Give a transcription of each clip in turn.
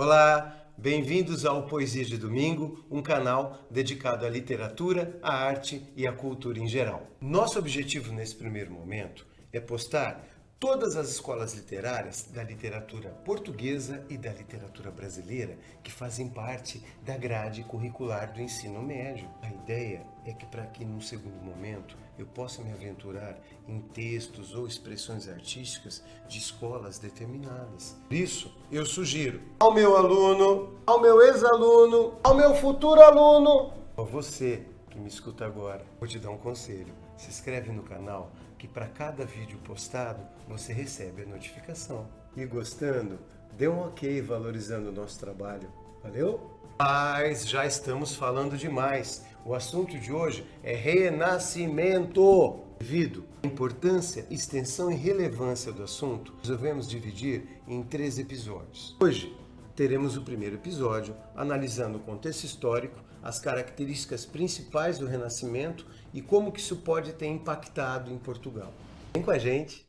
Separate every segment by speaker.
Speaker 1: Olá, bem-vindos ao Poesia de Domingo, um canal dedicado à literatura, à arte e à cultura em geral. Nosso objetivo nesse primeiro momento é postar todas as escolas literárias da literatura portuguesa e da literatura brasileira que fazem parte da grade curricular do ensino médio. A ideia é que para que num segundo momento eu possa me aventurar em textos ou expressões artísticas de escolas determinadas. Por isso, eu sugiro ao meu aluno, ao meu ex-aluno, ao meu futuro aluno, a você que me escuta agora, vou te dar um conselho. Se inscreve no canal que para cada vídeo postado você recebe a notificação. E gostando, dê um ok valorizando o nosso trabalho. Valeu? Mas já estamos falando demais. O assunto de hoje é renascimento. Devido à importância, extensão e relevância do assunto, resolvemos dividir em 3 episódios. Hoje teremos o primeiro episódio analisando o contexto histórico, as características principais do Renascimento e como que isso pode ter impactado em Portugal. Vem com a gente!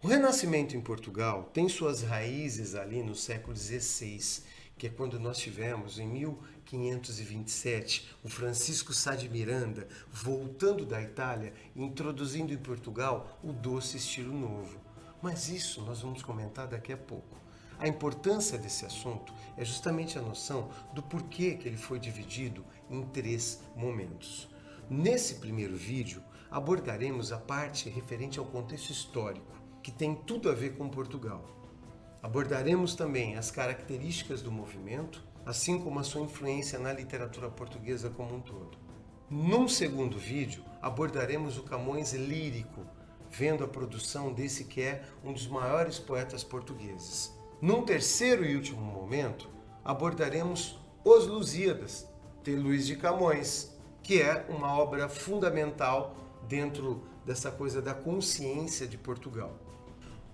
Speaker 1: O Renascimento em Portugal tem suas raízes ali no século XVI, que é quando nós tivemos, em 1527, o Francisco Sá de Miranda voltando da Itália e introduzindo em Portugal o doce estilo novo. Mas isso nós vamos comentar daqui a pouco. A importância desse assunto é justamente a noção do porquê que ele foi dividido em 3 momentos. Nesse primeiro vídeo, abordaremos a parte referente ao contexto histórico, que tem tudo a ver com Portugal. Abordaremos também as características do movimento, assim como a sua influência na literatura portuguesa como um todo. Num segundo vídeo, abordaremos o Camões lírico, vendo a produção desse que é um dos maiores poetas portugueses. Num terceiro e último momento, abordaremos Os Lusíadas, de Luís de Camões, que é uma obra fundamental dentro dessa coisa da consciência de Portugal.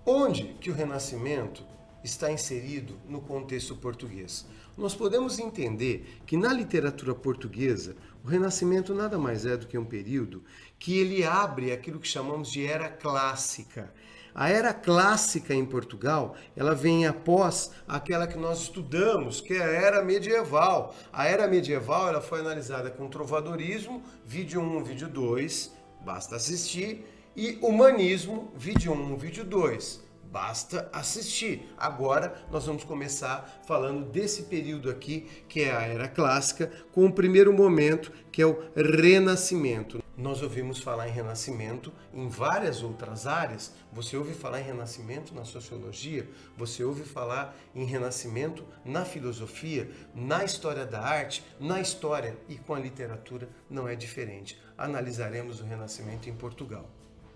Speaker 1: Onde que o Renascimento está inserido no contexto português? Nós podemos entender que na literatura portuguesa, o Renascimento nada mais é do que um período que ele abre aquilo que chamamos de Era Clássica. A Era Clássica em Portugal, ela vem após aquela que nós estudamos, que é a Era Medieval. A Era Medieval ela foi analisada com trovadorismo, vídeo 1, vídeo 2, basta assistir, e humanismo, vídeo 1, vídeo 2. Basta assistir. Agora nós vamos começar falando desse período aqui, que é a Era Clássica, com o primeiro momento, que é o Renascimento. Nós ouvimos falar em Renascimento em várias outras áreas. Você ouve falar em Renascimento na sociologia, você ouve falar em Renascimento na filosofia, na história da arte, na história e com a literatura não é diferente. Analisaremos o Renascimento em Portugal.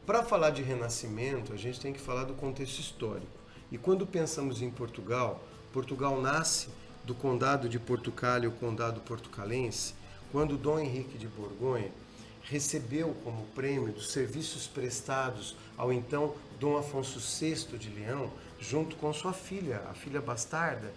Speaker 1: Para falar de Renascimento, a gente tem que falar do contexto histórico. E quando pensamos em Portugal, Portugal nasce do Condado de Portugal e o Condado Portucalense, quando Dom Henrique de Borgonha recebeu como prêmio dos serviços prestados ao então Dom Afonso VI de Leão, junto com sua filha, a filha bastarda,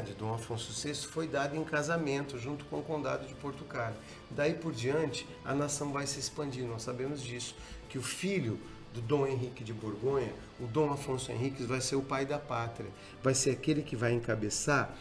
Speaker 1: de Dom Afonso VI, foi dada em casamento junto com o Condado de Portugal. Daí por diante, a nação vai se expandir, nós sabemos disso, que o filho do Dom Henrique de Borgonha, o Dom Afonso Henriques, vai ser o pai da pátria, vai ser aquele que vai encabeçar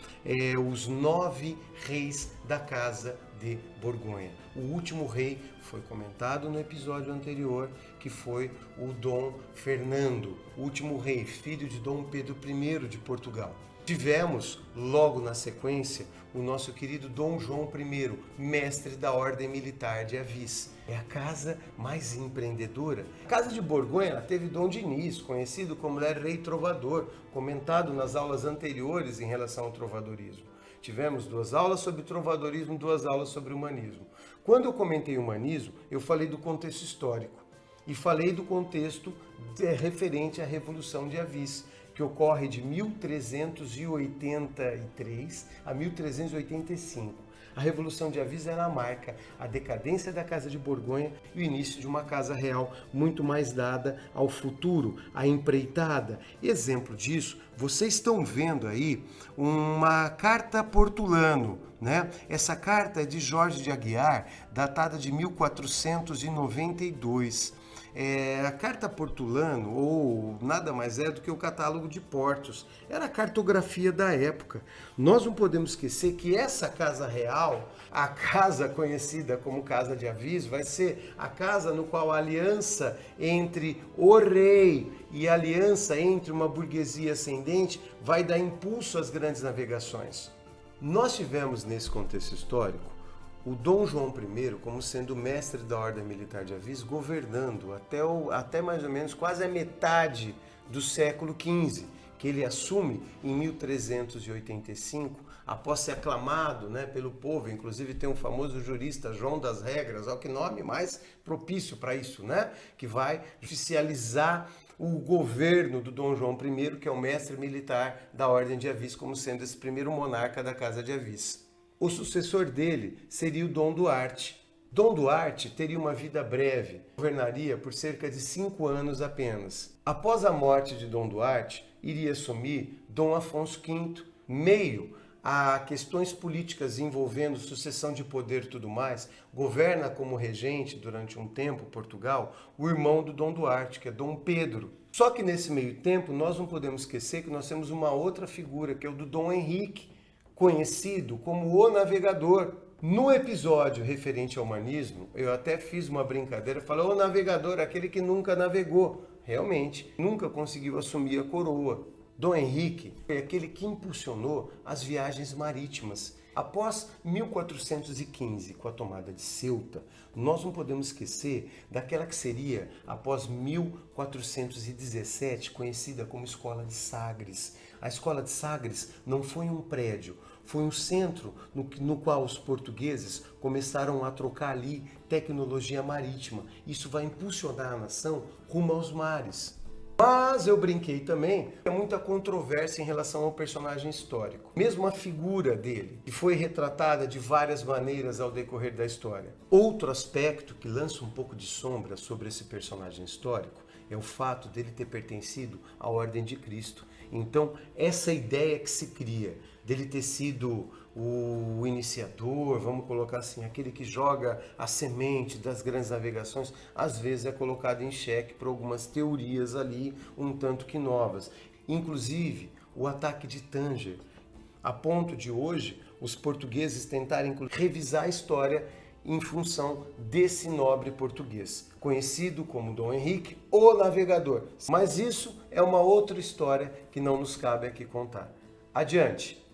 Speaker 1: os 9 reis da casa de Borgonha. O último rei foi comentado no episódio anterior, que foi o Dom Fernando, o último rei, filho de Dom Pedro I de Portugal. Tivemos, logo na sequência, o nosso querido Dom João I, mestre da Ordem Militar de Avis. É a casa mais empreendedora. A casa de Borgonha teve Dom Dinis, conhecido como Rei Trovador, comentado nas aulas anteriores em relação ao trovadorismo. Tivemos 2 aulas sobre trovadorismo e 2 aulas sobre humanismo. Quando eu comentei humanismo, eu falei do contexto histórico e falei do contexto referente à Revolução de Avis, que ocorre de 1383 a 1385. A Revolução de Avis ela marca a decadência da Casa de Borgonha e o início de uma casa real muito mais dada ao futuro, à empreitada. Exemplo disso, vocês estão vendo aí uma carta Portulano, né? Essa carta é de Jorge de Aguiar, datada de 1492. A Carta Portulano, ou nada mais é do que o catálogo de portos, era a cartografia da época. Nós não podemos esquecer que essa casa real, a casa conhecida como Casa de Avis, vai ser a casa no qual a aliança entre o rei e a aliança entre uma burguesia ascendente vai dar impulso às grandes navegações. Nós tivemos nesse contexto histórico o Dom João I como sendo mestre da Ordem Militar de Avis, governando até mais ou menos quase a metade do século XV, que ele assume em 1385, após ser aclamado, né, pelo povo. Inclusive tem um famoso jurista, João das Regras, olha que nome mais propício para isso, né, que vai oficializar o governo do Dom João I, que é o mestre militar da Ordem de Avis, como sendo esse primeiro monarca da Casa de Avis. O sucessor dele seria o Dom Duarte. Dom Duarte teria uma vida breve, governaria por cerca de 5 anos apenas. Após a morte de Dom Duarte, iria assumir Dom Afonso V, meio a questões políticas envolvendo sucessão de poder e tudo mais, governa como regente durante um tempo Portugal o irmão do Dom Duarte, que é Dom Pedro. Só que nesse meio tempo nós não podemos esquecer que nós temos uma outra figura, que é o do Dom Henrique, conhecido como o Navegador. No episódio referente ao humanismo, eu até fiz uma brincadeira, falei, o navegador, aquele que nunca navegou. Realmente, nunca conseguiu assumir a coroa. Dom Henrique foi aquele que impulsionou as viagens marítimas. Após 1415, com a tomada de Ceuta, nós não podemos esquecer daquela que seria, após 1417, conhecida como Escola de Sagres. A Escola de Sagres não foi um prédio, foi um centro no qual os portugueses começaram a trocar ali tecnologia marítima. Isso vai impulsionar a nação rumo aos mares. Mas eu brinquei também, é muita controvérsia em relação ao personagem histórico. Mesmo a figura dele, que foi retratada de várias maneiras ao decorrer da história. Outro aspecto que lança um pouco de sombra sobre esse personagem histórico é o fato dele ter pertencido à Ordem de Cristo. Então, essa ideia que se cria dele ter sido o iniciador, vamos colocar assim, aquele que joga a semente das grandes navegações, às vezes é colocado em xeque por algumas teorias ali, um tanto que novas. Inclusive, o ataque de Tanger, a ponto de hoje os portugueses tentarem revisar a história em função desse nobre português, conhecido como Dom Henrique, o Navegador. Mas isso é uma outra história que não nos cabe aqui contar. Adiante.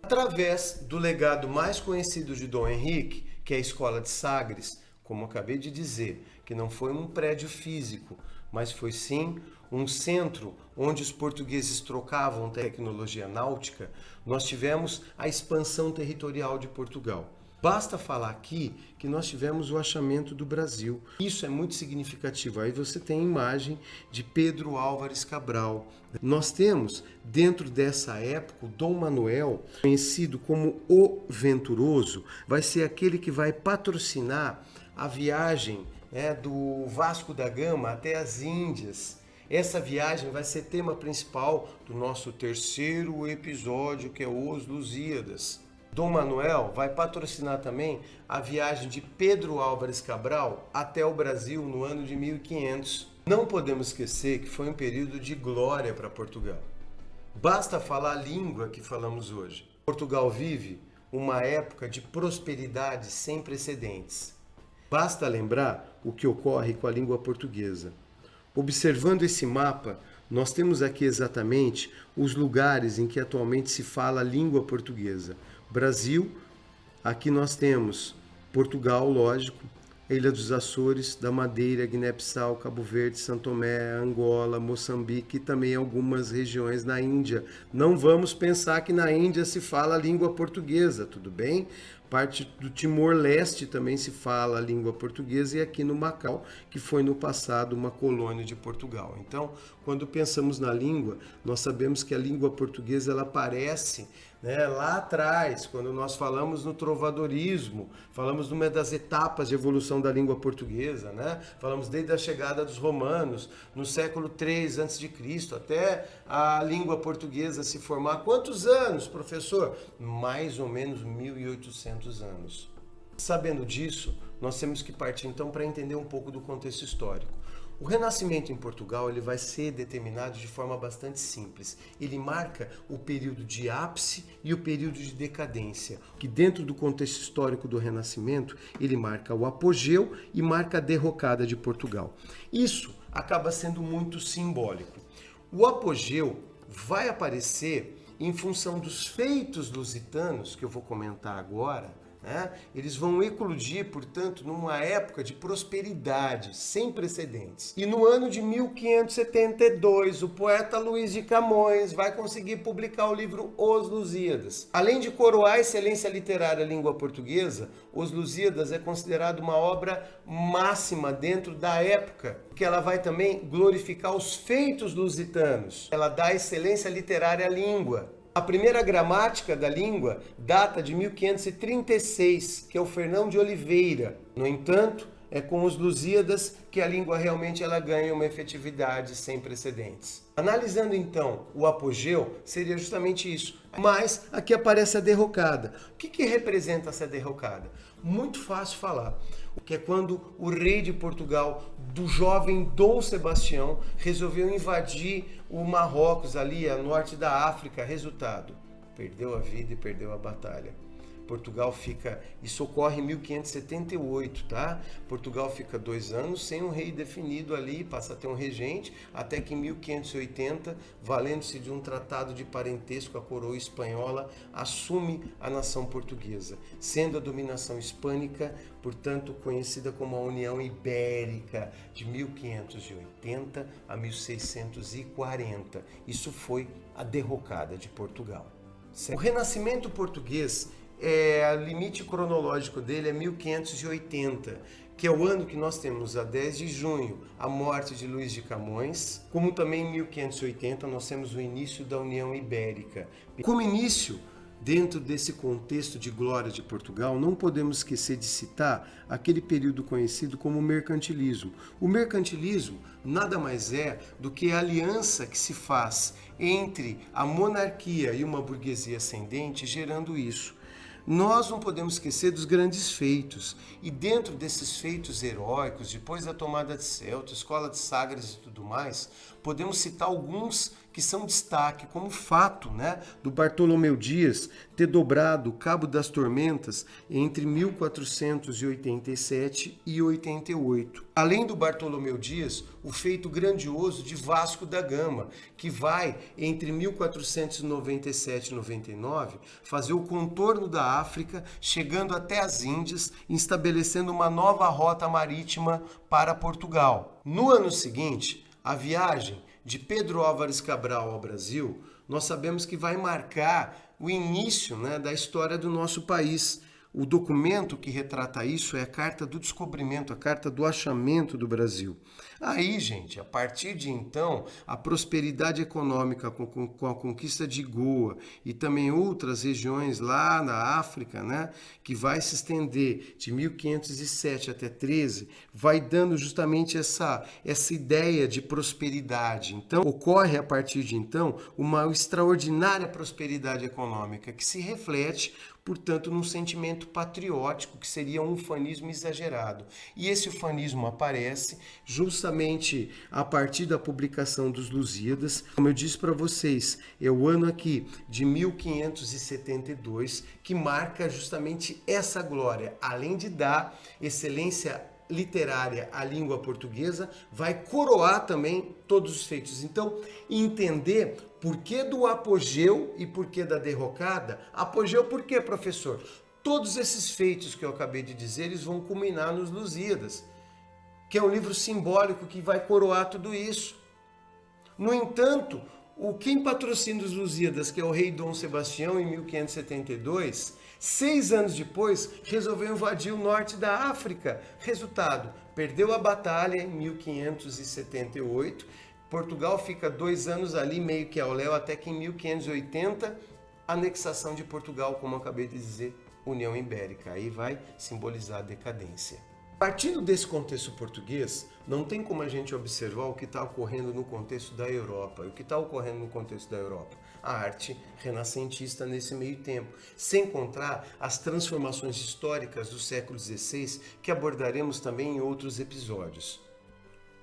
Speaker 1: Através do legado mais conhecido de Dom Henrique, que é a Escola de Sagres, como acabei de dizer, que não foi um prédio físico, mas foi sim um centro onde os portugueses trocavam tecnologia náutica, nós tivemos a expansão territorial de Portugal. Basta falar aqui que nós tivemos o achamento do Brasil. Isso é muito significativo. Aí você tem a imagem de Pedro Álvares Cabral. Nós temos, dentro dessa época, o Dom Manuel, conhecido como o Venturoso, vai ser aquele que vai patrocinar a viagem do Vasco da Gama até as Índias. Essa viagem vai ser tema principal do nosso terceiro episódio, que é Os Lusíadas. Dom Manuel vai patrocinar também a viagem de Pedro Álvares Cabral até o Brasil no ano de 1500. Não podemos esquecer que foi um período de glória para Portugal. Basta falar a língua que falamos hoje. Portugal vive uma época de prosperidade sem precedentes. Basta lembrar o que ocorre com a língua portuguesa. Observando esse mapa, nós temos aqui exatamente os lugares em que atualmente se fala a língua portuguesa. Brasil, aqui nós temos Portugal, lógico, a Ilha dos Açores, da Madeira, Guiné-Bissau, Cabo Verde, São Tomé, Angola, Moçambique e também algumas regiões na Índia. Não vamos pensar que na Índia se fala a língua portuguesa, tudo bem? Parte do Timor-Leste também se fala a língua portuguesa, e aqui no Macau, que foi no passado uma colônia de Portugal. Então, quando pensamos na língua, nós sabemos que a língua portuguesa ela aparece, né, lá atrás, quando nós falamos no trovadorismo, falamos numa das etapas de evolução da língua portuguesa, né? Falamos desde a chegada dos romanos, no século III a.C., até a língua portuguesa se formar. Quantos anos, professor? Mais ou menos 1800 anos. Sabendo disso, nós temos que partir então para entender um pouco do contexto histórico. O Renascimento em Portugal ele vai ser determinado de forma bastante simples. Ele marca o período de ápice e o período de decadência, que dentro do contexto histórico do Renascimento, ele marca o apogeu e marca a derrocada de Portugal. Isso acaba sendo muito simbólico. O apogeu vai aparecer em função dos feitos lusitanos, que eu vou comentar agora, né? Eles vão eclodir, portanto, numa época de prosperidade sem precedentes. E no ano de 1572, o poeta Luís de Camões vai conseguir publicar o livro Os Lusíadas. Além de coroar a excelência literária à língua portuguesa, Os Lusíadas é considerado uma obra máxima dentro da época, porque ela vai também glorificar os feitos lusitanos. Ela dá excelência literária à língua. A primeira gramática da língua data de 1536, que é o Fernão de Oliveira. No entanto, é com os Lusíadas que a língua realmente ela ganha uma efetividade sem precedentes. Analisando então o apogeu, seria justamente isso. Mas aqui aparece a derrocada. O que representa essa derrocada? Muito fácil falar. Que é quando o rei de Portugal, do jovem Dom Sebastião, resolveu invadir o Marrocos, ali a norte da África. Resultado, perdeu a vida e perdeu a batalha. Portugal fica, isso ocorre em 1578, tá? Portugal fica 2 anos sem um rei definido ali, passa a ter um regente, até que em 1580, valendo-se de um tratado de parentesco, a coroa espanhola assume a nação portuguesa, sendo a dominação hispânica, portanto, conhecida como a União Ibérica, de 1580 a 1640. Isso foi a derrocada de Portugal. O Renascimento português, o limite cronológico dele é 1580, que é o ano que nós temos a 10 de junho, a morte de Luís de Camões, como também em 1580 nós temos o início da União Ibérica. Como início, dentro desse contexto de glória de Portugal, não podemos esquecer de citar aquele período conhecido como mercantilismo. O mercantilismo nada mais é do que a aliança que se faz entre a monarquia e uma burguesia ascendente, gerando isso. Nós não podemos esquecer dos grandes feitos, e dentro desses feitos heróicos, depois da tomada de Ceuta, escola de Sagres e tudo mais, podemos citar alguns que são destaque, como o fato, né, do Bartolomeu Dias ter dobrado o Cabo das Tormentas entre 1487 e 88. Além do Bartolomeu Dias, o feito grandioso de Vasco da Gama, que vai entre 1497 e 99 fazer o contorno da África, chegando até as Índias, estabelecendo uma nova rota marítima para Portugal. No ano seguinte, a viagem de Pedro Álvares Cabral ao Brasil, nós sabemos que vai marcar o início, né, da história do nosso país. O documento que retrata isso é a Carta do Descobrimento, a Carta do Achamento do Brasil. Aí, gente, a partir de então, a prosperidade econômica com a conquista de Goa e também outras regiões lá na África, né, que vai se estender de 1507 até 13, vai dando justamente essa ideia de prosperidade. Então, ocorre a partir de então uma extraordinária prosperidade econômica que se reflete, portanto, num sentimento patriótico, que seria um ufanismo exagerado. E esse ufanismo aparece justamente a partir da publicação dos Lusíadas. Como eu disse para vocês, é o ano aqui de 1572 que marca justamente essa glória. Além de dar excelência literária à língua portuguesa, vai coroar também todos os feitos. Então, entender por que do apogeu e por que da derrocada. Apogeu por quê, professor? Todos esses feitos que eu acabei de dizer, eles vão culminar nos Lusíadas, que é um livro simbólico que vai coroar tudo isso. No entanto, quem patrocina os Lusíadas, que é o rei Dom Sebastião, em 1572, 6 anos depois, resolveu invadir o norte da África. Resultado, perdeu a batalha em 1578. Portugal fica 2 anos ali, meio que ao léu, até que em 1580, anexação de Portugal, como eu acabei de dizer, União Ibérica. Aí vai simbolizar a decadência. Partindo desse contexto português, não tem como a gente observar o que está ocorrendo no contexto da Europa. E o que está ocorrendo no contexto da Europa? A arte renascentista nesse meio tempo, sem contar as transformações históricas do século XVI, que abordaremos também em outros episódios.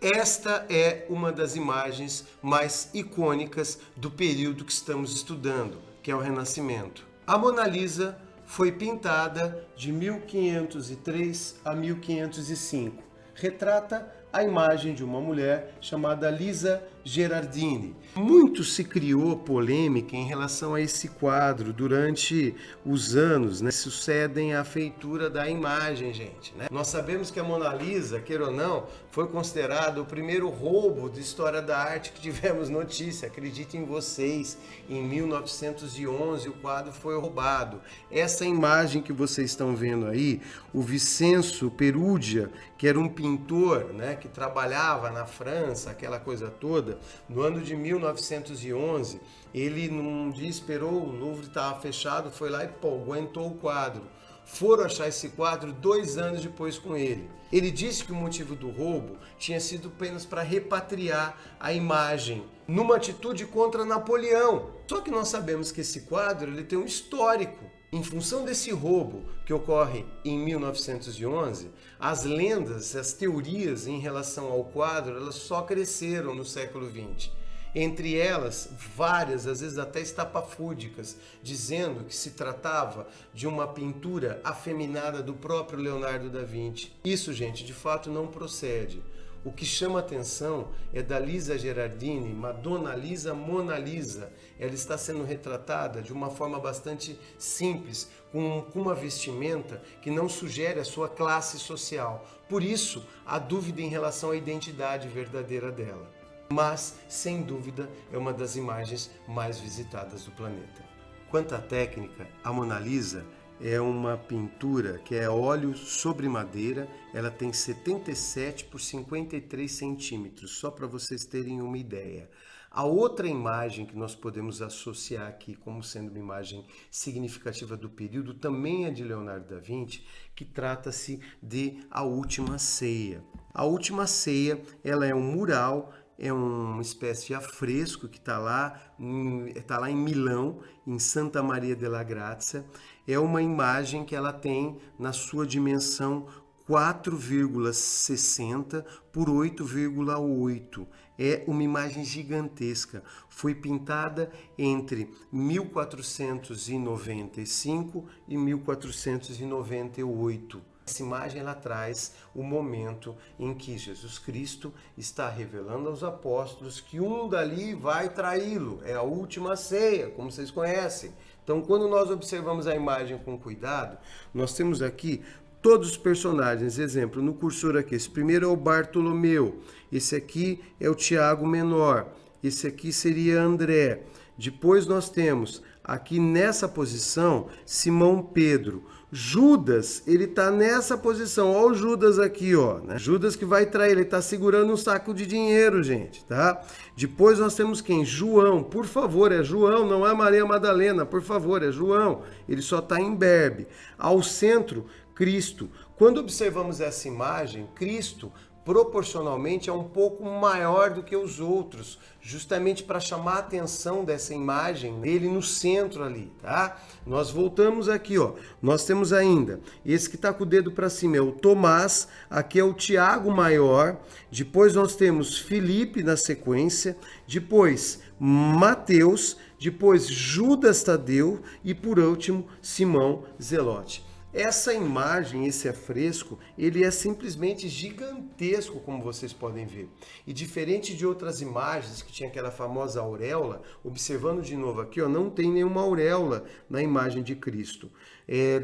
Speaker 1: Esta é uma das imagens mais icônicas do período que estamos estudando, que é o Renascimento. A Mona Lisa foi pintada de 1503 a 1505. Retrata a imagem de uma mulher chamada Lisa Gherardini. Muito se criou polêmica em relação a esse quadro durante os anos, né? Sucedem a feitura da imagem, gente, né? Nós sabemos que a Mona Lisa, queira ou não, foi considerado o primeiro roubo de história da arte que tivemos notícia. Acreditem vocês, em 1911 o quadro foi roubado. Essa imagem que vocês estão vendo aí, o Vincenzo Perugia, que era um pintor, né, que trabalhava na França, aquela coisa toda, no ano de 1911, ele num dia esperou, o Louvre estava fechado, foi lá e aguentou o quadro. Foram achar esse quadro 2 anos depois com ele. Ele disse que o motivo do roubo tinha sido apenas para repatriar a imagem, numa atitude contra Napoleão. Só que nós sabemos que esse quadro ele tem um histórico. Em função desse roubo que ocorre em 1911, as lendas, as teorias em relação ao quadro, elas só cresceram no século XX. Entre elas, várias, às vezes até estapafúrdias, dizendo que se tratava de uma pintura afeminada do próprio Leonardo da Vinci. Isso, gente, de fato não procede. O que chama atenção é da Lisa Gherardini, Madonna Lisa, Mona Lisa. Ela está sendo retratada de uma forma bastante simples, com uma vestimenta que não sugere a sua classe social. Por isso, há dúvida em relação à identidade verdadeira dela. Mas, sem dúvida, é uma das imagens mais visitadas do planeta. Quanto à técnica, a Mona Lisa é uma pintura que é óleo sobre madeira, ela tem 77 por 53 centímetros, só para vocês terem uma ideia. A outra imagem que nós podemos associar aqui como sendo uma imagem significativa do período também é de Leonardo da Vinci, que trata-se de A Última Ceia. A Última Ceia, ela é um mural, é uma espécie de afresco que está lá em Milão, em Santa Maria della Grazia. É uma imagem que ela tem na sua dimensão 4,60 por 8,8. É uma imagem gigantesca. Foi pintada entre 1495 e 1498. Essa imagem ela traz o momento em que Jesus Cristo está revelando aos apóstolos que um dali vai traí-lo. É a última ceia, como vocês conhecem. Então, quando nós observamos a imagem com cuidado, nós temos aqui todos os personagens. Exemplo, no cursor aqui, esse primeiro é o Bartolomeu, esse aqui é o Tiago Menor, esse aqui seria André. Depois nós temos aqui nessa posição Simão Pedro. Judas, ele está nessa posição. Olha o Judas aqui, ó, né? Judas que vai trair, ele está segurando um saco de dinheiro, gente, tá? Depois nós temos quem? João, por favor, é João, não é Maria Madalena, por favor, é João. Ele só está em berbe. Ao centro, Cristo. Quando observamos essa imagem, Cristo proporcionalmente é um pouco maior do que os outros, justamente para chamar a atenção dessa imagem dele no centro ali, tá? Nós voltamos aqui, ó. Nós temos ainda esse que está com o dedo para cima é o Tomás, aqui é o Tiago maior, depois nós temos Filipe na sequência, depois Mateus, depois Judas Tadeu e por último Simão Zelote. Essa imagem, esse afresco, ele é simplesmente gigantesco, como vocês podem ver. E diferente de outras imagens que tinha aquela famosa auréola, observando de novo aqui, ó, não tem nenhuma auréola na imagem de Cristo.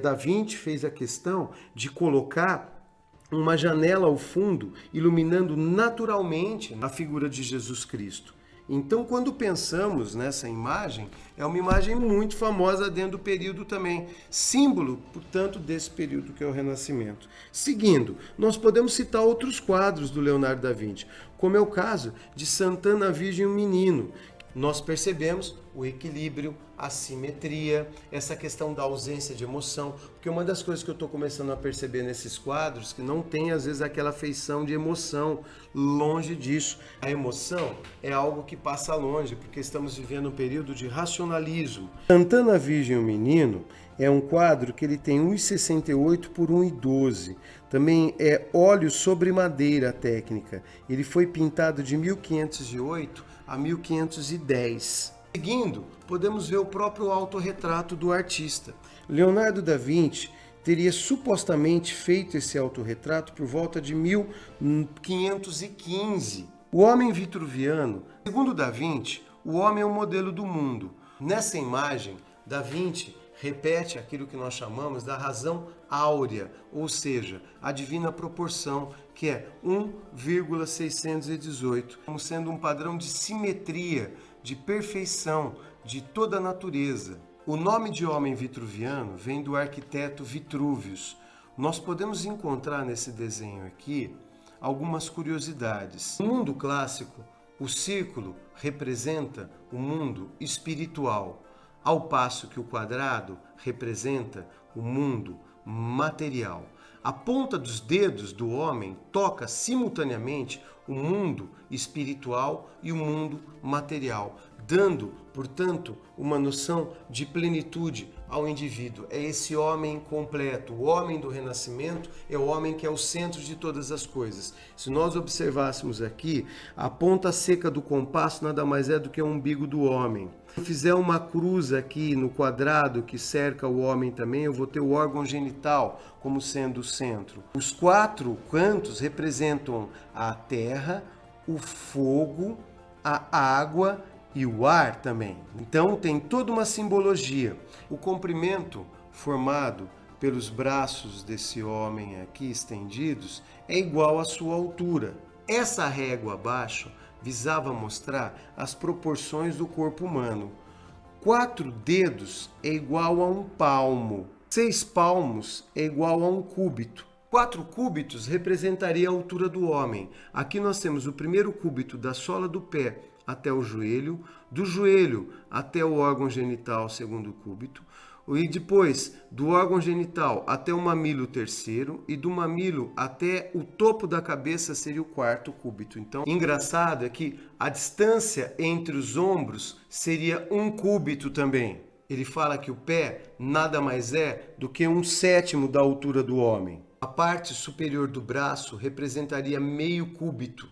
Speaker 1: Da Vinci fez a questão de colocar uma janela ao fundo, iluminando naturalmente a figura de Jesus Cristo. Então, quando pensamos nessa imagem, é uma imagem muito famosa dentro do período também, símbolo, portanto, desse período que é o Renascimento. Seguindo, nós podemos citar outros quadros do Leonardo da Vinci, como é o caso de Santana Virgem e o Menino. Nós percebemos o equilíbrio, a simetria, essa questão da ausência de emoção, porque uma das coisas que eu estou começando a perceber nesses quadros, que não tem às vezes aquela feição de emoção, longe disso. A emoção é algo que passa longe, porque estamos vivendo um período de racionalismo. Santana Virgem e o Menino é um quadro que ele tem 1,68 por 1,12. Também é óleo sobre madeira a técnica. Ele foi pintado de 1508 a 1510. Seguindo, podemos ver o próprio autorretrato do artista. Leonardo da Vinci teria supostamente feito esse autorretrato por volta de 1515. O homem vitruviano, segundo da Vinci, o homem é o modelo do mundo. Nessa imagem, da Vinci repete aquilo que nós chamamos da razão áurea, ou seja, a divina proporção, que é 1,618, como sendo um padrão de simetria, de perfeição de toda a natureza. O nome de homem vitruviano vem do arquiteto Vitruvius. Nós podemos encontrar nesse desenho aqui algumas curiosidades. No mundo clássico, o círculo representa o mundo espiritual, ao passo que o quadrado representa o mundo material. A ponta dos dedos do homem toca simultaneamente o mundo espiritual e o mundo material, dando, portanto, uma noção de plenitude ao indivíduo. É esse homem completo. O homem do Renascimento é o homem que é o centro de todas as coisas. Se nós observássemos aqui, a ponta seca do compasso nada mais é do que o umbigo do homem. Se eu fizer uma cruz aqui no quadrado que cerca o homem também, eu vou ter o órgão genital como sendo o centro. Os 4 cantos representam a terra, o fogo, a água e o ar também. Então tem toda uma simbologia. O comprimento formado pelos braços desse homem aqui estendidos é igual à sua altura. Essa régua abaixo visava mostrar as proporções do corpo humano. 4 dedos é igual a um palmo. 6 palmos é igual a um cúbito. 4 cúbitos representaria a altura do homem. Aqui nós temos o primeiro cúbito da sola do pé até o joelho, do joelho até o órgão genital, segundo cúbito, e depois do órgão genital até o mamilo, terceiro, e do mamilo até o topo da cabeça seria o 4º cúbito. Então, engraçado é que a distância entre os ombros seria 1 cúbito também. Ele fala que o pé nada mais é do que 1/7 da altura do homem. A parte superior do braço representaria meio cúbito,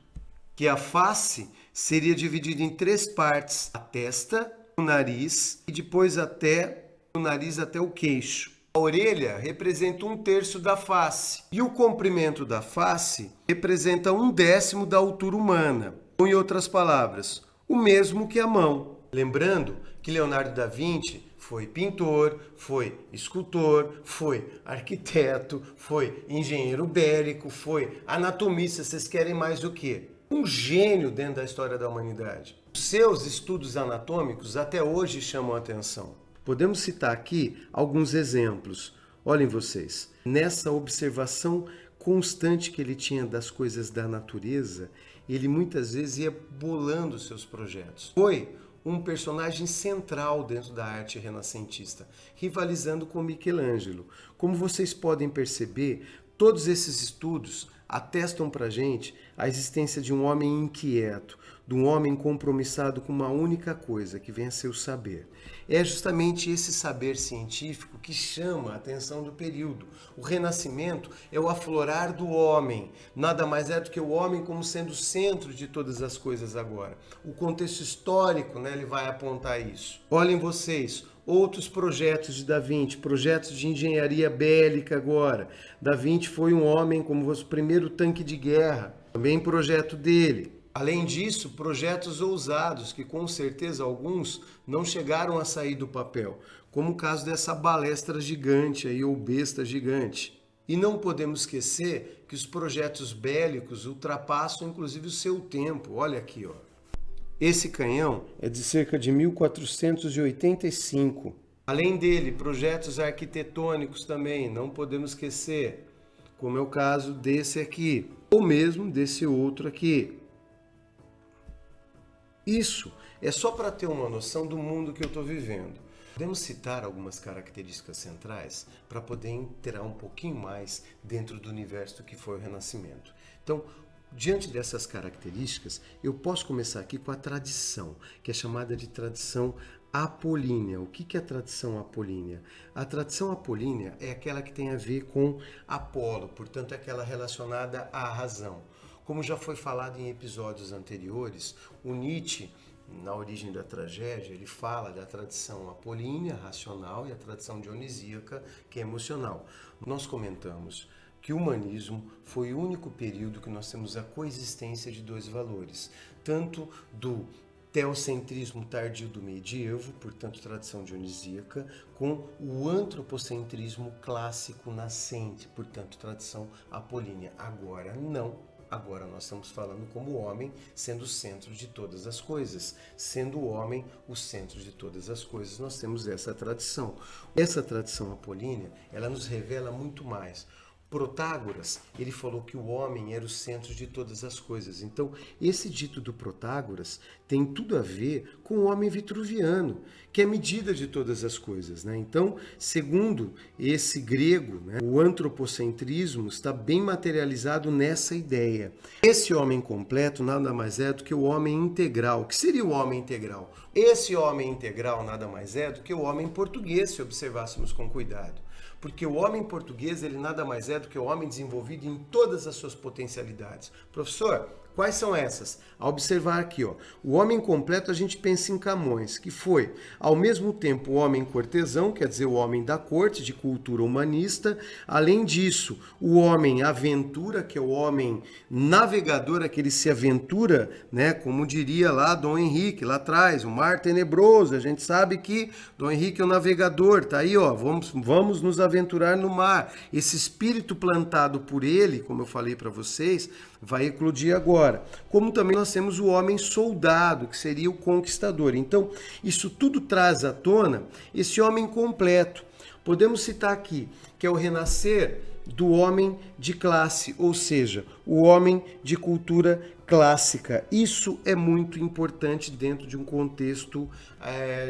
Speaker 1: que a face seria dividida em 3 partes: a testa, o nariz e depois até o nariz até o queixo. A orelha representa 1/3 da face e o comprimento da face representa 1/10 da altura humana. Ou, em outras palavras, o mesmo que a mão. Lembrando que Leonardo da Vinci foi pintor, foi escultor, foi arquiteto, foi engenheiro bélico, foi anatomista. Vocês querem mais do que? Um gênio dentro da história da humanidade. Os seus estudos anatômicos até hoje chamam a atenção. Podemos citar aqui alguns exemplos. Olhem vocês, nessa observação constante que ele tinha das coisas da natureza, ele muitas vezes ia bolando seus projetos. Foi um personagem central dentro da arte renascentista, rivalizando com Michelangelo. Como vocês podem perceber, todos esses estudos atestam para a gente a existência de um homem inquieto, de um homem compromissado com uma única coisa, que vem a ser o saber. É justamente esse saber científico que chama a atenção do período. O Renascimento é o aflorar do homem, nada mais é do que o homem como sendo o centro de todas as coisas agora. O contexto histórico, ele vai apontar isso. Olhem vocês, outros projetos de Da Vinci, projetos de engenharia bélica agora. Da Vinci foi um homem como o primeiro tanque de guerra, também projeto dele. Além disso, projetos ousados, que com certeza alguns não chegaram a sair do papel, como o caso dessa balestra gigante aí, ou besta gigante. E não podemos esquecer que os projetos bélicos ultrapassam inclusive o seu tempo. Olha aqui, ó. Esse canhão é de cerca de 1485. Além dele, projetos arquitetônicos também, não podemos esquecer, como é o caso desse aqui, ou mesmo desse outro aqui. Isso é só para ter uma noção do mundo que eu estou vivendo. Podemos citar algumas características centrais para poder inteirar um pouquinho mais dentro do universo que foi o Renascimento. Então, diante dessas características, eu posso começar aqui com a tradição, que é chamada de tradição apolínea. O que é a tradição apolínea? A tradição apolínea é aquela que tem a ver com Apolo, portanto, é aquela relacionada à razão. Como já foi falado em episódios anteriores, o Nietzsche, na origem da tragédia, ele fala da tradição apolínea, racional, e a tradição dionisíaca, que é emocional. Nós comentamos que o humanismo foi o único período que nós temos a coexistência de dois valores, tanto do teocentrismo tardio do medievo, portanto tradição dionisíaca, com o antropocentrismo clássico nascente, portanto tradição apolínea. Agora não. Agora nós estamos falando como o homem sendo o centro de todas as coisas. Sendo o homem o centro de todas as coisas, nós temos essa tradição. Essa tradição apolínea, ela nos revela muito mais. Protágoras, ele falou que o homem era o centro de todas as coisas. Então, esse dito do Protágoras tem tudo a ver com o homem vitruviano, que é a medida de todas as coisas, né? Então, segundo esse grego, né, o antropocentrismo está bem materializado nessa ideia. Esse homem completo nada mais é do que o homem integral. O que seria o homem integral? Esse homem integral nada mais é do que o homem português, se observássemos com cuidado. Porque o homem português, ele nada mais é do que o homem desenvolvido em todas as suas potencialidades. Professor, quais são essas? A observar aqui, ó, o homem completo a gente pensa em Camões, que foi, ao mesmo tempo, o homem cortesão, quer dizer, o homem da corte, de cultura humanista. Além disso, o homem aventura, que é o homem navegador, aquele se aventura, né, como diria lá Dom Henrique, lá atrás, o mar tenebroso. A gente sabe que Dom Henrique é o navegador, tá aí, ó, vamos nos aventurar no mar. Esse espírito plantado por ele, como eu falei para vocês, vai eclodir agora. Como também nós temos o homem soldado, que seria o conquistador. Então, isso tudo traz à tona esse homem completo. Podemos citar aqui que é o renascer do homem de classe, ou seja, o homem de cultura clássica. Isso é muito importante dentro de um contexto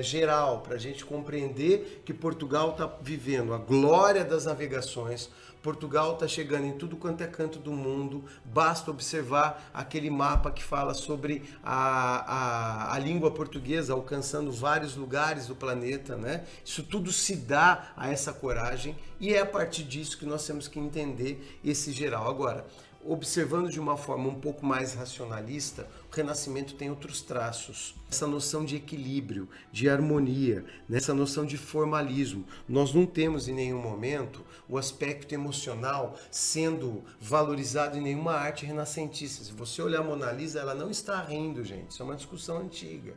Speaker 1: geral, para a gente compreender que Portugal está vivendo a glória das navegações. Portugal está chegando em tudo quanto é canto do mundo. Basta observar aquele mapa que fala sobre a língua portuguesa alcançando vários lugares do planeta, né? Isso tudo se dá a essa coragem e é a partir disso que nós temos que entender esse geral. Agora, observando de uma forma um pouco mais racionalista, o Renascimento tem outros traços. Essa noção de equilíbrio, de harmonia, essa noção de formalismo. Nós não temos em nenhum momento o aspecto emocional sendo valorizado em nenhuma arte renascentista. Se você olhar a Mona Lisa, ela não está rindo, gente. Isso é uma discussão antiga.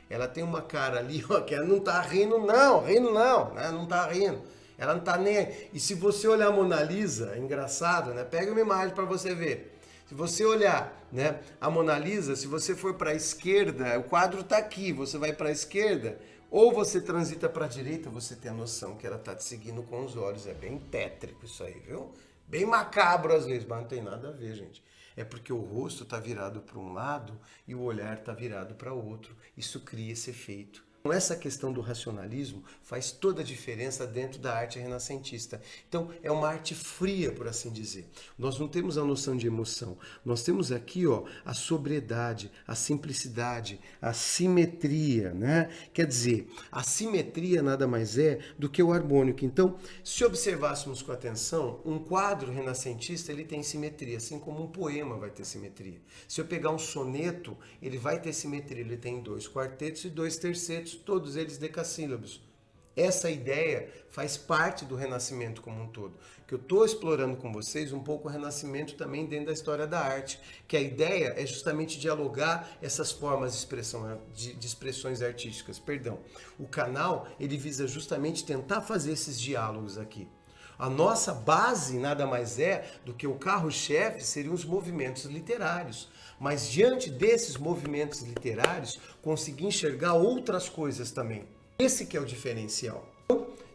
Speaker 1: Ela tem uma cara ali, ó, que ela não está rindo não, né? Não está rindo. Ela não tá nem aí. E se você olhar a Mona Lisa, é engraçado, né? Pega uma imagem para você ver. Se você olhar, né, a Mona Lisa, se você for para a esquerda, o quadro está aqui, você vai para a esquerda, ou você transita para a direita, você tem a noção que ela está te seguindo com os olhos. É bem tétrico isso aí, viu? Bem macabro às vezes, mas não tem nada a ver, gente. É porque o rosto está virado para um lado e o olhar está virado para o outro. Isso cria esse efeito. Essa questão do racionalismo faz toda a diferença dentro da arte renascentista. Então, é uma arte fria, por assim dizer. Nós não temos a noção de emoção. Nós temos aqui, ó, a sobriedade, a simplicidade, a simetria, né? Quer dizer, a simetria nada mais é do que o harmônico. Então, se observássemos com atenção, um quadro renascentista, ele tem simetria, assim como um poema vai ter simetria. Se eu pegar um soneto, ele vai ter simetria. Ele tem 2 quartetos e 2 tercetos, todos eles decassílabos. Essa ideia faz parte do Renascimento como um todo. Que eu estou explorando com vocês um pouco o Renascimento também dentro da história da arte. Que a ideia é justamente dialogar essas formas de expressões artísticas. Perdão. O canal, ele visa justamente tentar fazer esses diálogos aqui. A nossa base nada mais é do que o carro-chefe seriam os movimentos literários. Mas diante desses movimentos literários, conseguir enxergar outras coisas também. Esse que é o diferencial.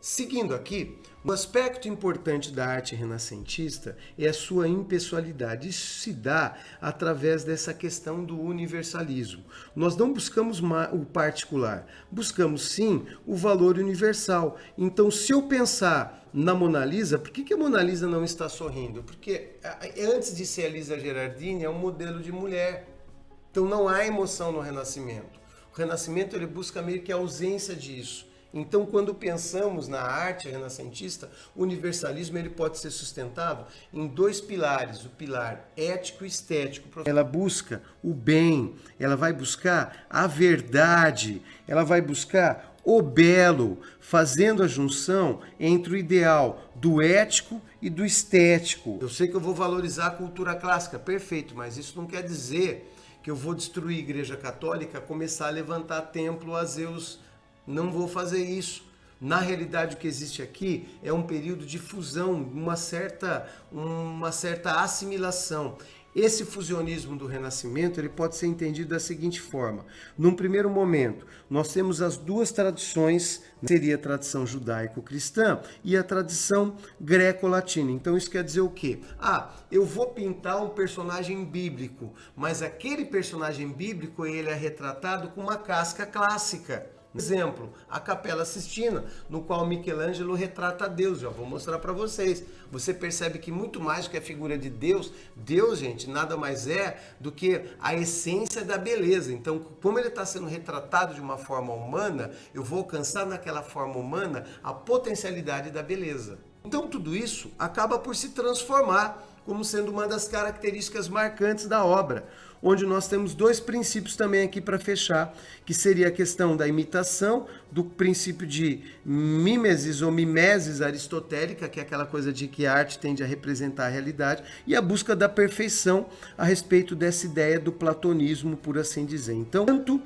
Speaker 1: Seguindo aqui, um aspecto importante da arte renascentista é a sua impessoalidade. Isso se dá através dessa questão do universalismo. Nós não buscamos o particular, buscamos sim o valor universal. Então, se eu pensar na Mona Lisa, por que a Mona Lisa não está sorrindo? Porque antes de ser a Lisa Gerardini, é um modelo de mulher. Então não há emoção no Renascimento. O Renascimento ele busca meio que a ausência disso. Então, quando pensamos na arte renascentista, o universalismo ele pode ser sustentado em dois pilares, o pilar ético e estético. Ela busca o bem, ela vai buscar a verdade, ela vai buscar o belo, fazendo a junção entre o ideal do ético e do estético. Eu sei que eu vou valorizar a cultura clássica, perfeito, mas isso não quer dizer que eu vou destruir a Igreja Católica, começar a levantar templo a Zeus. Não vou fazer isso. Na realidade, o que existe aqui é um período de fusão, uma certa assimilação. Esse fusionismo do Renascimento ele pode ser entendido da seguinte forma. Num primeiro momento, nós temos as duas tradições, seria a tradição judaico-cristã e a tradição greco-latina. Então isso quer dizer o quê? Eu vou pintar um personagem bíblico, mas aquele personagem bíblico ele é retratado com uma casca clássica. Exemplo, a Capela Sistina, no qual Michelangelo retrata Deus. Já vou mostrar para vocês. Você percebe que muito mais do que a figura de Deus, Deus, gente, nada mais é do que a essência da beleza. Então, como ele está sendo retratado de uma forma humana, eu vou alcançar naquela forma humana a potencialidade da beleza. Então, tudo isso acaba por se transformar como sendo uma das características marcantes da obra, onde nós temos dois princípios também aqui para fechar, que seria a questão da imitação, do princípio de mimesis ou mimesis aristotélica, que é aquela coisa de que a arte tende a representar a realidade, e a busca da perfeição a respeito dessa ideia do platonismo, por assim dizer. Então, tanto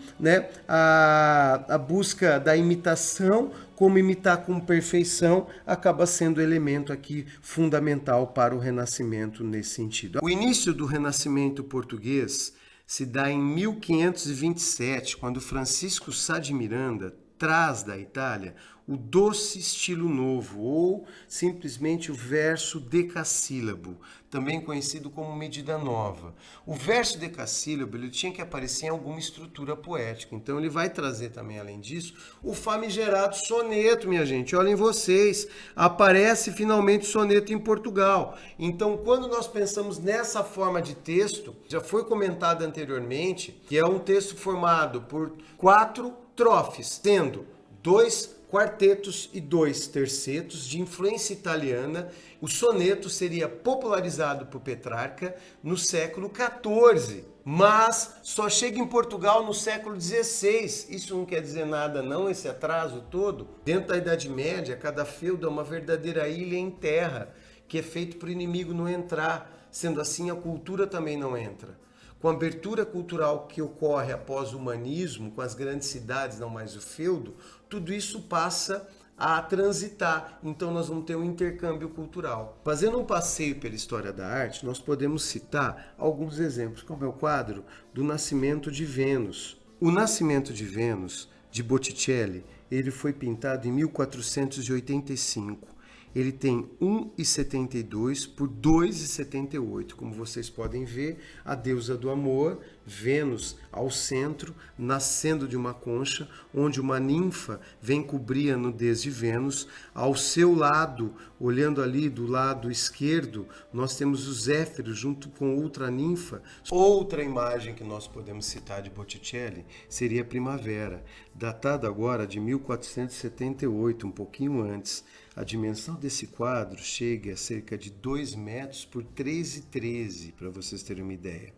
Speaker 1: a busca da imitação, como imitar com perfeição, acaba sendo elemento aqui fundamental para o Renascimento nesse sentido. O início do Renascimento português se dá em 1527, quando Francisco Sá de Miranda traz da Itália o doce estilo novo, ou simplesmente o verso decassílabo, também conhecido como medida nova. O verso decassílabo ele tinha que aparecer em alguma estrutura poética, então ele vai trazer também, além disso, o famigerado soneto, minha gente. Olhem vocês, aparece finalmente o soneto em Portugal. Então, quando nós pensamos nessa forma de texto, já foi comentado anteriormente, que é um texto formado por 4 trofes, tendo 2 quartetos e 2 tercetos de influência italiana. O soneto seria popularizado por Petrarca no século XIV, mas só chega em Portugal no século XVI. Isso não quer dizer nada não, esse atraso todo. Dentro da Idade Média, cada feudo é uma verdadeira ilha em terra, que é feito para o inimigo não entrar. Sendo assim, a cultura também não entra. Com a abertura cultural que ocorre após o humanismo, com as grandes cidades, não mais o feudo, tudo isso passa a transitar. Então nós vamos ter um intercâmbio cultural. Fazendo um passeio pela história da arte, nós podemos citar alguns exemplos, como é o quadro do Nascimento de Vênus. O Nascimento de Vênus, de Botticelli, ele foi pintado em 1485. Ele tem 1,72 por 2,78. Como vocês podem ver, a deusa do amor, Vênus, ao centro, nascendo de uma concha, onde uma ninfa vem cobrir a nudez de Vênus. Ao seu lado, olhando ali do lado esquerdo, nós temos o Zéfiro junto com outra ninfa. Outra imagem que nós podemos citar de Botticelli seria a Primavera, datada agora de 1478, um pouquinho antes. A dimensão desse quadro chega a cerca de 2 metros por 3,13, para vocês terem uma ideia.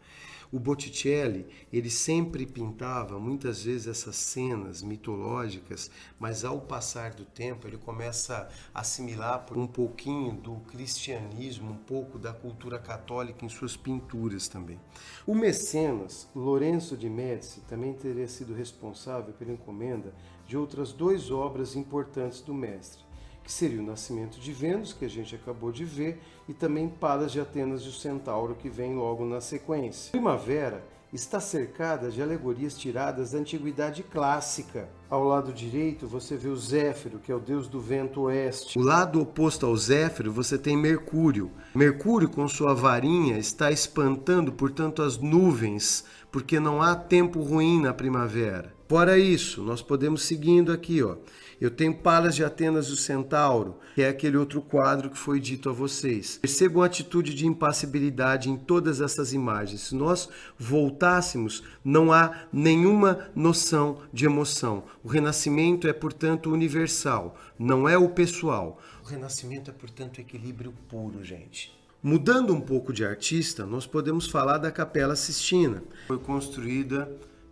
Speaker 1: O Botticelli, ele sempre pintava muitas vezes essas cenas mitológicas, mas ao passar do tempo ele começa a assimilar um pouquinho do cristianismo, um pouco da cultura católica em suas pinturas também. O mecenas Lorenzo de Médici também teria sido responsável pela encomenda de outras 2 obras importantes do mestre, que seria o nascimento de Vênus, que a gente acabou de ver, e também Palas de Atenas e o Centauro, que vem logo na sequência. Primavera está cercada de alegorias tiradas da antiguidade clássica. Ao lado direito você vê o Zéfiro, que é o deus do vento oeste. O lado oposto ao Zéfiro você tem Mercúrio. Mercúrio, com sua varinha, está espantando, portanto, as nuvens, porque não há tempo ruim na primavera. Fora isso, nós podemos seguindo aqui, ó. Eu tenho Palas de Atenas e o Centauro, que é aquele outro quadro que foi dito a vocês. Percebam a atitude de impassibilidade em todas essas imagens. Se nós voltássemos, não há nenhuma noção de emoção. O renascimento é, portanto, universal, não é o pessoal. O renascimento é, portanto, equilíbrio puro, gente. Mudando um pouco de artista, nós podemos falar da Capela Sistina. Foi construída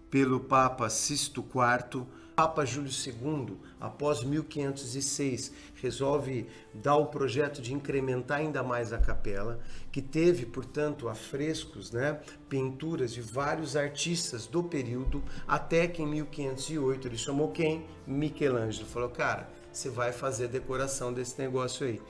Speaker 1: pelo Papa Sisto IV. Papa Júlio II, após 1506, resolve dar o projeto de incrementar ainda mais a capela, que teve, portanto, afrescos, pinturas de vários artistas do período, até que em 1508 ele chamou quem? Michelangelo. Falou, cara, você vai fazer a decoração desse negócio aí.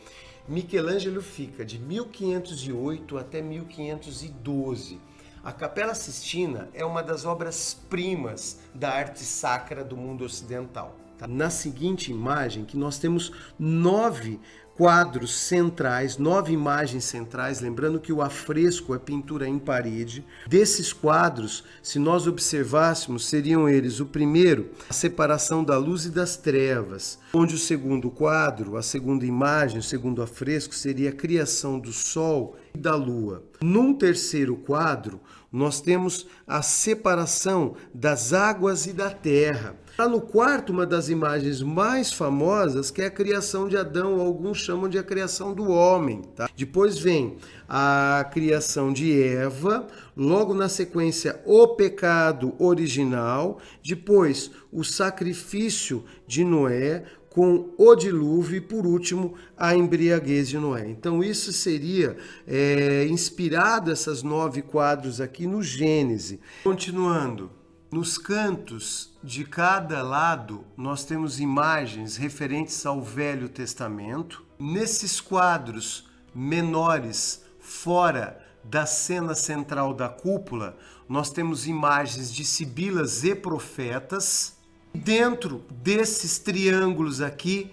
Speaker 1: Michelangelo fica de 1508 até 1512. A Capela Sistina é uma das obras-primas da arte sacra do mundo ocidental. Na seguinte imagem, que nós temos 9 quadros centrais, 9 imagens centrais, lembrando que o afresco é pintura em parede. Desses quadros, se nós observássemos, seriam eles: o primeiro, a separação da luz e das trevas, onde o segundo quadro, a segunda imagem, o segundo afresco, seria a criação do sol e da lua. Num terceiro quadro, nós temos a separação das águas e da terra. Lá no quarto, uma das imagens mais famosas, que é a criação de Adão, alguns chamam de a criação do homem. Tá? Depois vem a criação de Eva, logo na sequência o pecado original, depois o sacrifício de Noé, com o dilúvio e, por último, a embriaguez de Noé. Então, isso seria inspirado, esses 9 quadros aqui, no Gênesis. Continuando, nos cantos de cada lado, nós temos imagens referentes ao Velho Testamento. Nesses quadros menores, fora da cena central da cúpula, nós temos imagens de sibilas e profetas. Dentro desses triângulos aqui,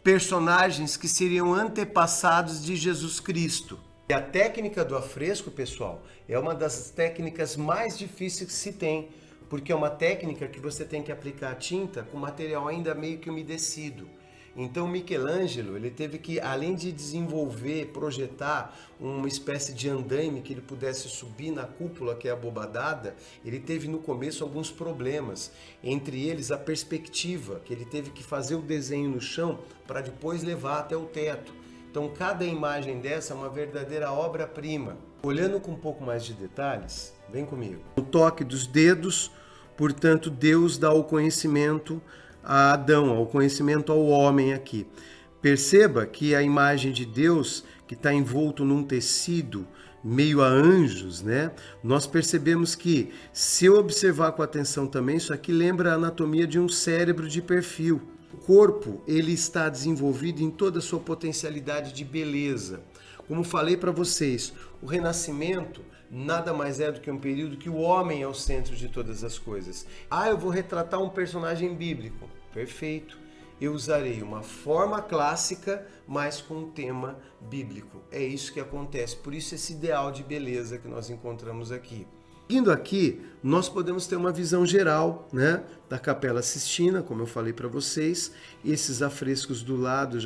Speaker 1: personagens que seriam antepassados de Jesus Cristo. E a técnica do afresco, pessoal, é uma das técnicas mais difíceis que se tem, porque é uma técnica que você tem que aplicar a tinta com material ainda meio que umedecido. Então Michelangelo, ele teve que, além de desenvolver, projetar uma espécie de andaime que ele pudesse subir na cúpula, que é abobadada, ele teve no começo alguns problemas, entre eles a perspectiva, que ele teve que fazer o desenho no chão para depois levar até o teto. Então cada imagem dessa é uma verdadeira obra-prima. Olhando com um pouco mais de detalhes, vem comigo. O toque dos dedos, portanto, Deus dá o conhecimento a Adão, ao conhecimento ao homem aqui. Perceba que a imagem de Deus, que está envolto num tecido meio a anjos, Nós percebemos que, se eu observar com atenção também, isso aqui lembra a anatomia de um cérebro de perfil. O corpo, ele está desenvolvido em toda a sua potencialidade de beleza. Como falei para vocês, o Renascimento nada mais é do que um período que o homem é o centro de todas as coisas. Eu vou retratar um personagem bíblico. Perfeito. Eu usarei uma forma clássica, mas com um tema bíblico. É isso que acontece. Por isso esse ideal de beleza que nós encontramos aqui. Indo aqui, nós podemos ter uma visão geral, da Capela Sistina, como eu falei para vocês. Esses afrescos do lado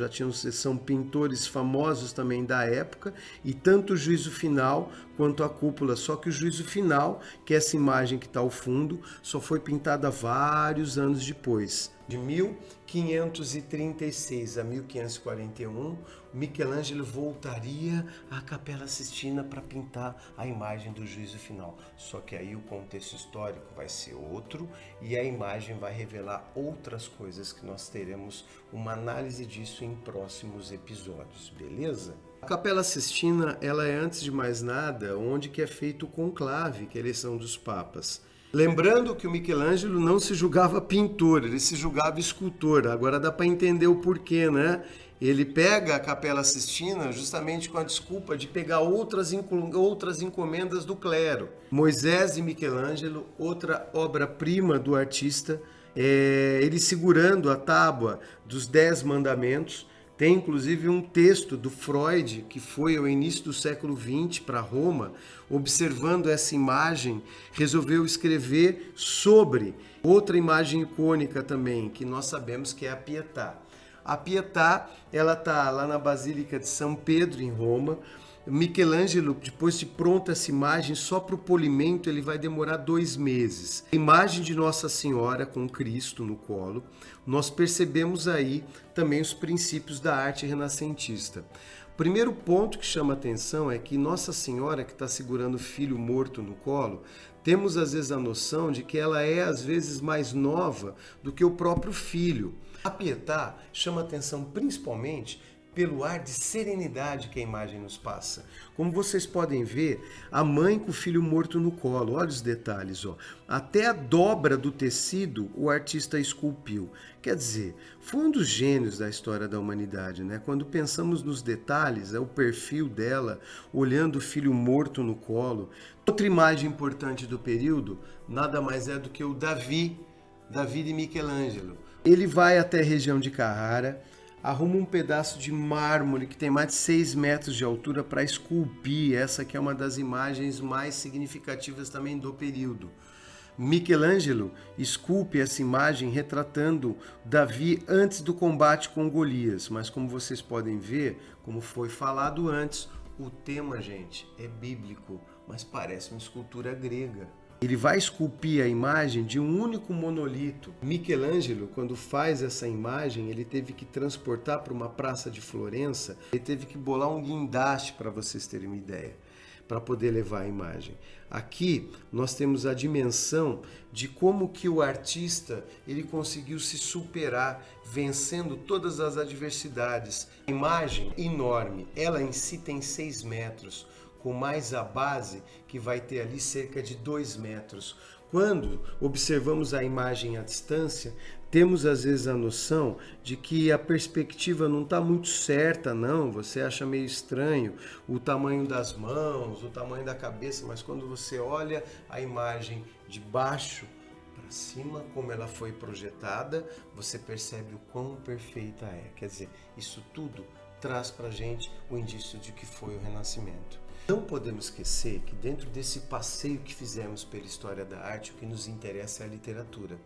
Speaker 1: são pintores famosos também da época, e tanto o Juízo Final quanto a cúpula, só que o Juízo Final, que é essa imagem que está ao fundo, só foi pintada vários anos depois. De 1536 a 1541, Michelangelo voltaria à Capela Sistina para pintar a imagem do Juízo Final. Só que aí o contexto histórico vai ser outro e a imagem vai revelar outras coisas que nós teremos uma análise disso em próximos episódios, beleza? A Capela Sistina, ela é, antes de mais nada, onde que é feito o conclave, que é a eleição dos papas. Lembrando que o Michelangelo não se julgava pintor, ele se julgava escultor. Agora dá para entender o porquê, né? Ele pega a Capela Sistina justamente com a desculpa de pegar outras encomendas do clero. Moisés e Michelangelo, outra obra-prima do artista, ele segurando a tábua dos 10 mandamentos. Tem inclusive um texto do Freud, que foi ao início do século XX para Roma, observando essa imagem, resolveu escrever sobre outra imagem icônica também, que nós sabemos que é a Pietà. A Pietà, ela está lá na Basílica de São Pedro, em Roma. Michelangelo, depois de pronta essa imagem, só para o polimento ele vai demorar 2 meses. A imagem de Nossa Senhora com Cristo no colo, nós percebemos aí também os princípios da arte renascentista. O primeiro ponto que chama atenção é que Nossa Senhora, que está segurando o filho morto no colo, temos às vezes a noção de que ela é às vezes mais nova do que o próprio filho. A Pietà chama atenção principalmente pelo ar de serenidade que a imagem nos passa. Como vocês podem ver, a mãe com o filho morto no colo, olha os detalhes, ó. Até a dobra do tecido o artista esculpiu. Quer dizer, foi um dos gênios da história da humanidade, né? Quando pensamos nos detalhes, é o perfil dela, olhando o filho morto no colo. Outra imagem importante do período, nada mais é do que o Davi de Michelangelo. Ele vai até a região de Carrara, arruma um pedaço de mármore que tem mais de 6 metros de altura para esculpir. Essa que é uma das imagens mais significativas também do período. Michelangelo esculpe essa imagem retratando Davi antes do combate com Golias. Mas como vocês podem ver, como foi falado antes, o tema, gente, é bíblico, mas parece uma escultura grega. Ele vai esculpir a imagem de um único monolito. Michelangelo, quando faz essa imagem, ele teve que transportar para uma praça de Florença, ele teve que bolar um guindaste, para vocês terem uma ideia, para poder levar a imagem. Aqui nós temos a dimensão de como que o artista ele conseguiu se superar, vencendo todas as adversidades. A imagem enorme, ela em si tem 6 metros. Com mais a base, que vai ter ali cerca de 2 metros. Quando observamos a imagem à distância, temos às vezes a noção de que a perspectiva não está muito certa, não. Você acha meio estranho o tamanho das mãos, o tamanho da cabeça, mas quando você olha a imagem de baixo para cima, como ela foi projetada, você percebe o quão perfeita é. Quer dizer, isso tudo traz para a gente o indício de que foi o Renascimento. Não podemos esquecer que dentro desse passeio que fizemos pela história da arte, o que nos interessa é a literatura.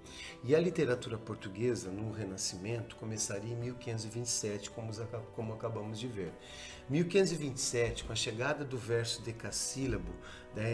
Speaker 1: E a literatura portuguesa, no Renascimento, começaria em 1527, como acabamos de ver. 1527, com a chegada do verso decassílabo,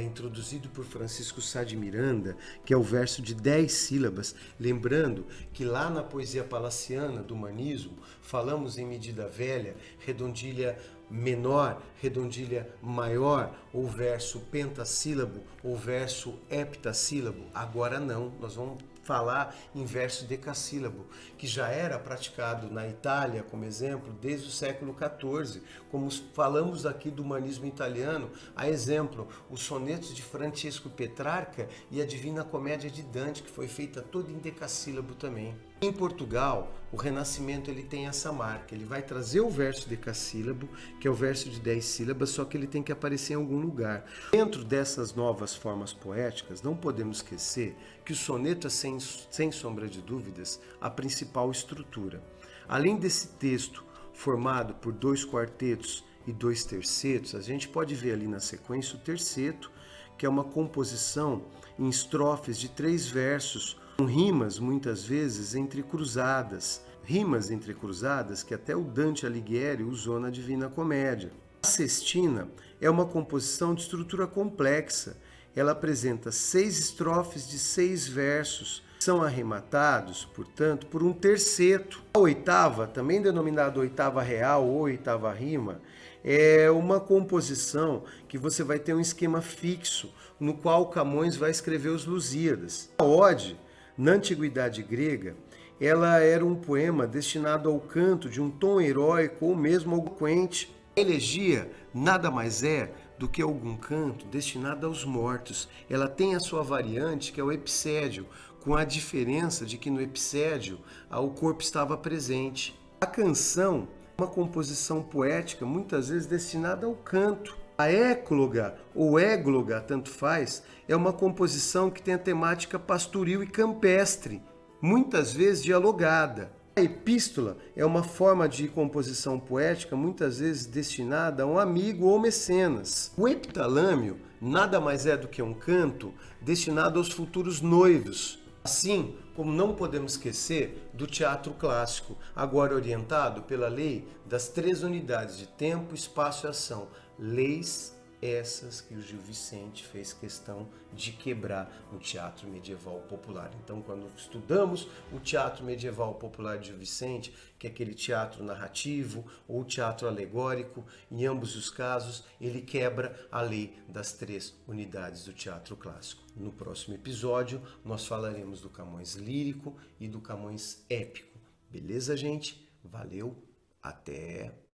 Speaker 1: introduzido por Francisco Sá de Miranda, que é o verso de 10 sílabas, lembrando que lá na poesia palaciana do humanismo, falamos em medida velha, redondilha menor, redondilha maior, ou verso pentassílabo, ou verso heptassílabo. Agora não, nós vamos falar em verso decassílabo, que já era praticado na Itália, como exemplo, desde o século XIV. Como falamos aqui do humanismo italiano, a exemplo, os sonetos de Francesco Petrarca e a Divina Comédia de Dante, que foi feita toda em decassílabo também. Em Portugal, o Renascimento ele tem essa marca, ele vai trazer o verso decassílabo, que é o verso de 10 sílabas, só que ele tem que aparecer em algum lugar. Dentro dessas novas formas poéticas, não podemos esquecer que o soneto é, sem sombra de dúvidas, a principal estrutura. Além desse texto formado por 2 quartetos e 2 tercetos, a gente pode ver ali na sequência o terceto, que é uma composição em estrofes de 3 versos, com rimas muitas vezes entrecruzadas. Rimas entrecruzadas que até o Dante Alighieri usou na Divina Comédia. A sestina é uma composição de estrutura complexa. Ela apresenta 6 estrofes de 6 versos. São arrematados, portanto, por um terceto. A oitava, também denominada oitava real ou oitava rima, é uma composição que você vai ter um esquema fixo, no qual Camões vai escrever os Lusíadas. A ode, na antiguidade grega, ela era um poema destinado ao canto de um tom heróico ou mesmo eloquente. A elegia nada mais é do que algum canto destinado aos mortos. Ela tem a sua variante, que é o epicédio, com a diferença de que no epicédio o corpo estava presente. A canção é uma composição poética muitas vezes destinada ao canto. A écloga ou égloga, tanto faz, é uma composição que tem a temática pastoril e campestre, muitas vezes dialogada. A epístola é uma forma de composição poética muitas vezes destinada a um amigo ou mecenas. O epitalâmio nada mais é do que um canto destinado aos futuros noivos. Assim como não podemos esquecer do teatro clássico, agora orientado pela lei das 3 unidades de tempo, espaço e ação. Leis essas que o Gil Vicente fez questão de quebrar no teatro medieval popular. Então, quando estudamos o teatro medieval popular de Gil Vicente, que é aquele teatro narrativo ou teatro alegórico, em ambos os casos, ele quebra a lei das 3 unidades do teatro clássico. No próximo episódio, nós falaremos do Camões lírico e do Camões épico. Beleza, gente? Valeu, até!